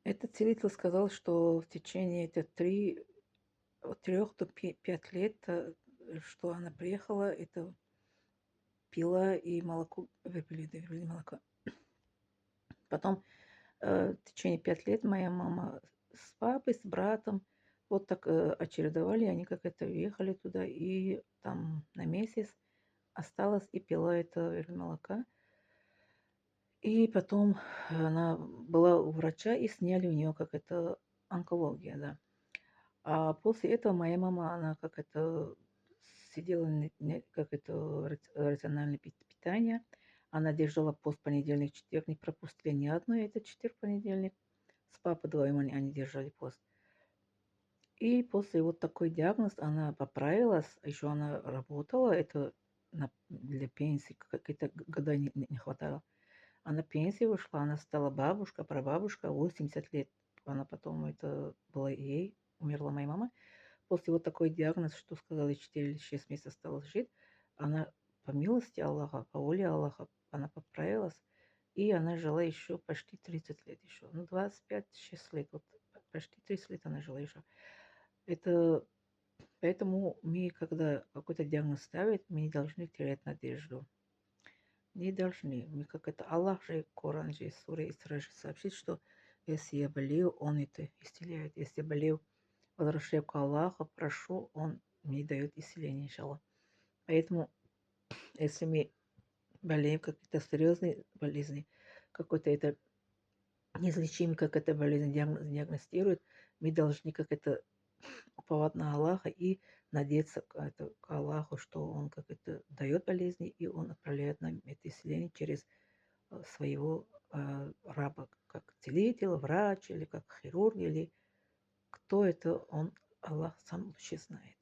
Этот целитель сказал, что в течение этих от 3 до 5 лет, что она приехала, это пила и молоко верблюжье молоко. Потом, в течение 5 лет моя мама с папой, с братом вот так, очередовали, они как это уехали туда, и там на месяц осталась и пила это верблюжье молока. И потом она была у врача, и сняли у нее как это онкология, да. А после этого моя мама, она как это сидела, как это рациональное питание. Она держала пост понедельник, четверг, не пропустили ни одной, это четверг, понедельник. С папой вдвоем они держали пост. И после вот такой диагноз она поправилась, еще она работала, это для пенсии какие-то года не хватало. Она пенсии вышла, она стала бабушка, прабабушка, 80 лет. Она потом, это было ей, умерла моя мама. После вот такой диагноз, что сказали, 4 или 6 месяцев осталось жить, она по милости Аллаха, по воле Аллаха, она поправилась, и она жила еще почти 30 лет еще. Ну, 25-6 лет, вот почти 30 лет она жила еще. Это поэтому мы, когда какой-то диагноз ставят, мы не должны терять надежду. Не должны. Мы как это Аллах же, Коран же, сура Исра же сообщит, что если я болею, Он это исцеляет. Если я болею, возвращаю к Аллаху, прошу, Он мне дает исцеление, иншаллах. Поэтому, если мы болеем какие-то серьезные болезни, какой-то это неизлечимый, как это болезнь диагностирует, мы должны как это уповать на Аллаха и надеяться к Аллаху, что Он как это дает болезни, и Он отправляет нам это исцеление через своего раба, как целитель, врач, или как хирург, или кто это, он, Аллах сам лучше знает.